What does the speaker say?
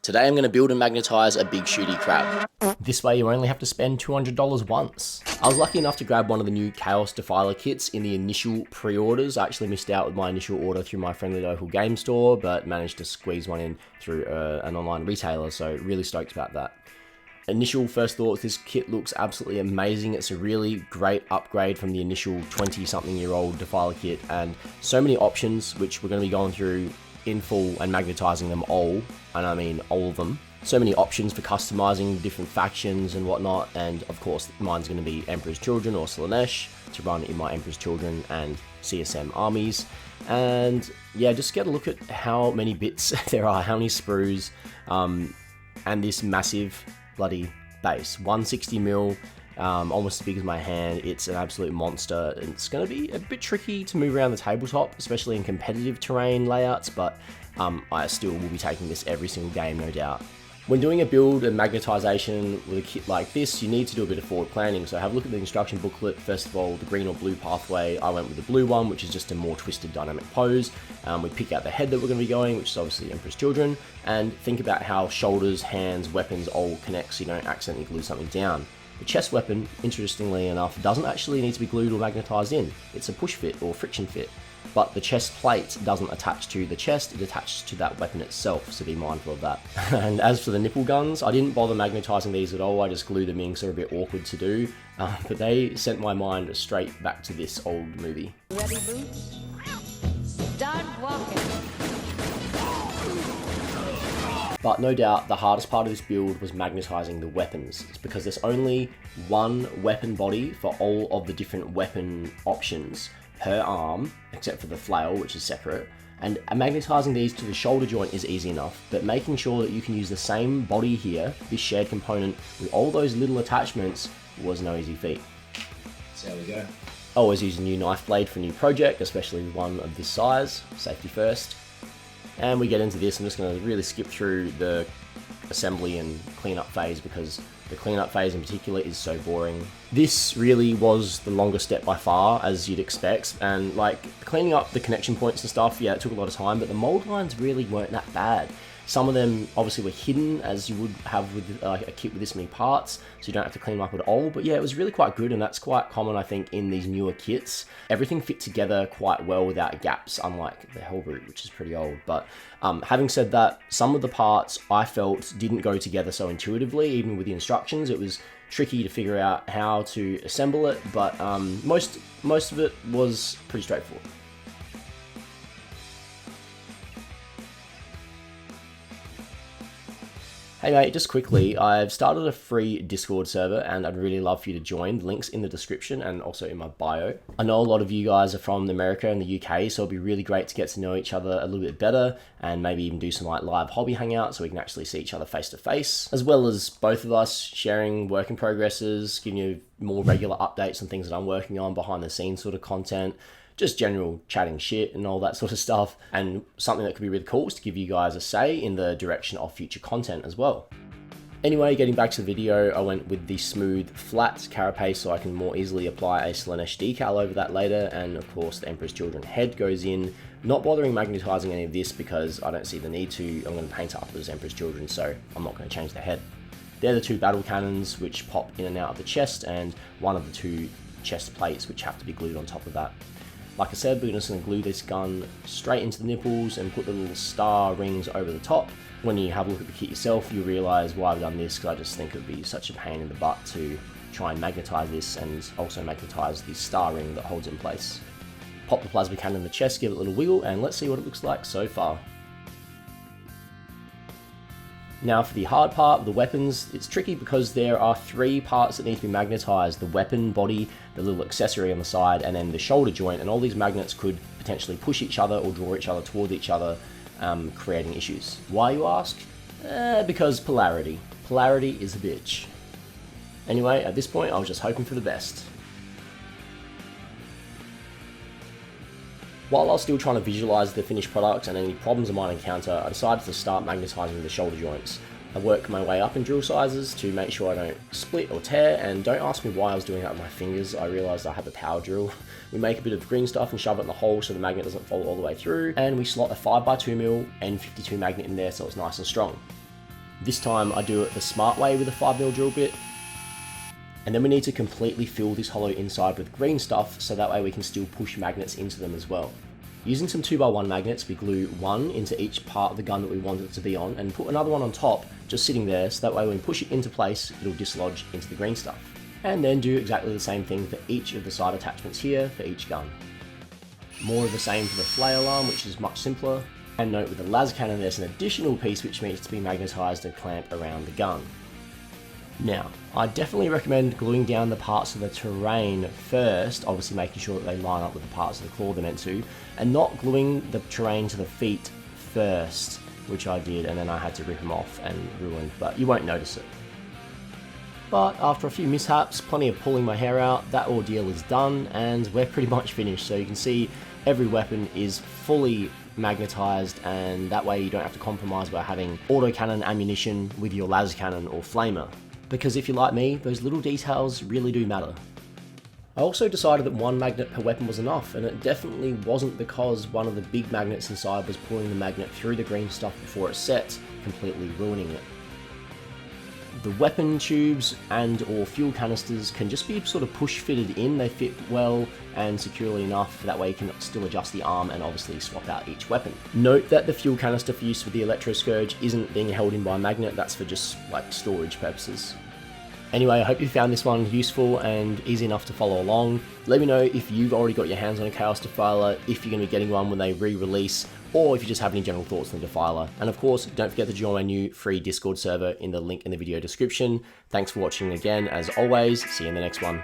Today I'm going to build and magnetize a big shooty crab. This way you only have to spend $200 once. I was lucky enough to grab one of the new Chaos Defiler kits in the initial pre-orders. I actually missed out with my initial order through my friendly local game store, but managed to squeeze one in through an online retailer, so really stoked about that. Initial first thoughts, this kit looks absolutely amazing. It's a really great upgrade from the initial 20-something-year-old Defiler kit, and so many options, which we're going to be going through in full and magnetizing them all, and I mean all of them. So many options for customizing different factions and whatnot, and of course mine's going to be Emperor's Children or Slaanesh to run in my Emperor's Children and CSM armies. And yeah, just get a look at how many bits there are, how many sprues, and this massive bloody base, 160mm, almost as big as my hand. It's an absolute monster. It's going to be a bit tricky to move around the tabletop, especially in competitive terrain layouts, but I still will be taking this every single game, no doubt. When doing a build and magnetization with a kit like this, you need to do a bit of forward planning. So have a look at the instruction booklet. First of all, the green or blue pathway, I went with the blue one, which is just a more twisted dynamic pose. We pick out the head that we're going to be going, which is obviously Emperor's Children, and think about how shoulders, hands, weapons all connect so you don't accidentally glue something down. The chest weapon, interestingly enough, doesn't actually need to be glued or magnetized in. It's a push fit or friction fit. But the chest plate doesn't attach to the chest, it attaches to that weapon itself, so be mindful of that. And as for the nipple guns, I didn't bother magnetizing these at all, I just glued them in because they're a bit awkward to do, but they sent my mind straight back to this old movie. Ready, boots? Start walking. But no doubt, the hardest part of this build was magnetizing the weapons. It's because there's only one weapon body for all of the different weapon options per arm, except for the flail, which is separate. And magnetizing these to the shoulder joint is easy enough, but making sure that you can use the same body here, this shared component, with all those little attachments was no easy feat. So there we go. Always use a new knife blade for a new project, especially one of this size, safety first. And we get into this. I'm just going to really skip through the assembly and cleanup phase because the cleanup phase in particular is so boring. This really was the longest step by far, as you'd expect, and like cleaning up the connection points and stuff, yeah, it took a lot of time, but the mold lines really weren't that bad. Some of them obviously were hidden, as you would have with a kit with this many parts, so you don't have to clean them up at all. But yeah, it was really quite good, and that's quite common, I think, in these newer kits. Everything fit together quite well without gaps, unlike the Hellbrute, which is pretty old. But having said that, some of the parts I felt didn't go together so intuitively, even with the instructions. It was tricky to figure out how to assemble it, but most of it was pretty straightforward. Hey mate, just quickly, I've started a free Discord server and I'd really love for you to join. The link's in the description and also in my bio. I know a lot of you guys are from America and the UK, so it'll be really great to get to know each other a little bit better and maybe even do some like live hobby hangouts so we can actually see each other face to face, as well as both of us sharing work in progresses, giving you more regular updates on things that I'm working on, behind the scenes sort of content, just general chatting shit and all that sort of stuff. And something that could be really cool is to give you guys a say in the direction of future content as well. Anyway, getting back to the video, I went with the smooth, flat carapace so I can more easily apply a Slaanesh decal over that later, and of course the Emperor's Children head goes in. Not bothering magnetizing any of this because I don't see the need to. I'm going to paint it up as Emperor's Children, so I'm not going to change the head. They're the two battle cannons which pop in and out of the chest, and one of the two chest plates which have to be glued on top of that. Like I said, we're just going to glue this gun straight into the nipples and put the little star rings over the top. When you have a look at the kit yourself, you'll realise why I've done this, because I just think it would be such a pain in the butt to try and magnetise this and also magnetise the star ring that holds it in place. Pop the plasma cannon in the chest, give it a little wiggle, and let's see what it looks like so far. Now for the hard part, the weapons, it's tricky because there are three parts that need to be magnetized: the weapon body, the little accessory on the side, and then the shoulder joint, and all these magnets could potentially push each other or draw each other toward each other, creating issues. Why, you ask? Because polarity. Polarity is a bitch. Anyway, at this point I was just hoping for the best. While I was still trying to visualize the finished product and any problems I might encounter, I decided to start magnetizing the shoulder joints. I work my way up in drill sizes to make sure I don't split or tear, and don't ask me why I was doing that with my fingers. I realized I have a power drill. We make a bit of green stuff and shove it in the hole so the magnet doesn't fall all the way through, and we slot a 5x2mm N52 magnet in there so it's nice and strong. This time I do it the smart way with a 5mm drill bit. And then we need to completely fill this hollow inside with green stuff, so that way we can still push magnets into them as well. Using some 2x1 magnets, we glue one into each part of the gun that we want it to be on, and put another one on top, just sitting there, so that way when we push it into place, it'll dislodge into the green stuff. And then do exactly the same thing for each of the side attachments here for each gun. More of the same for the flail arm, which is much simpler. And note with the las cannon there's an additional piece which needs to be magnetised and clamp around the gun. Now, I definitely recommend gluing down the parts of the terrain first, obviously making sure that they line up with the parts of the claw they're meant to, and not gluing the terrain to the feet first, which I did, and then I had to rip them off and ruin, but you won't notice it. But after a few mishaps, plenty of pulling my hair out, that ordeal is done, and we're pretty much finished. So you can see every weapon is fully magnetized, and that way you don't have to compromise by having autocannon ammunition with your las cannon or flamer. Because if you're like me, those little details really do matter. I also decided that one magnet per weapon was enough, and it definitely wasn't because one of the big magnets inside was pulling the magnet through the green stuff before it set, completely ruining it. The weapon tubes and or fuel canisters can just be sort of push fitted in, they fit well and securely enough, that way you can still adjust the arm and obviously swap out each weapon. Note that the fuel canister for use with the Electro Scourge isn't being held in by a magnet, that's for just like storage purposes. Anyway, I hope you found this one useful and easy enough to follow along. Let me know if you've already got your hands on a Chaos Defiler, if you're going to be getting one when they re-release, or if you just have any general thoughts on the Defiler. And of course, don't forget to join my new free Discord server in the link in the video description. Thanks for watching again, as always. See you in the next one.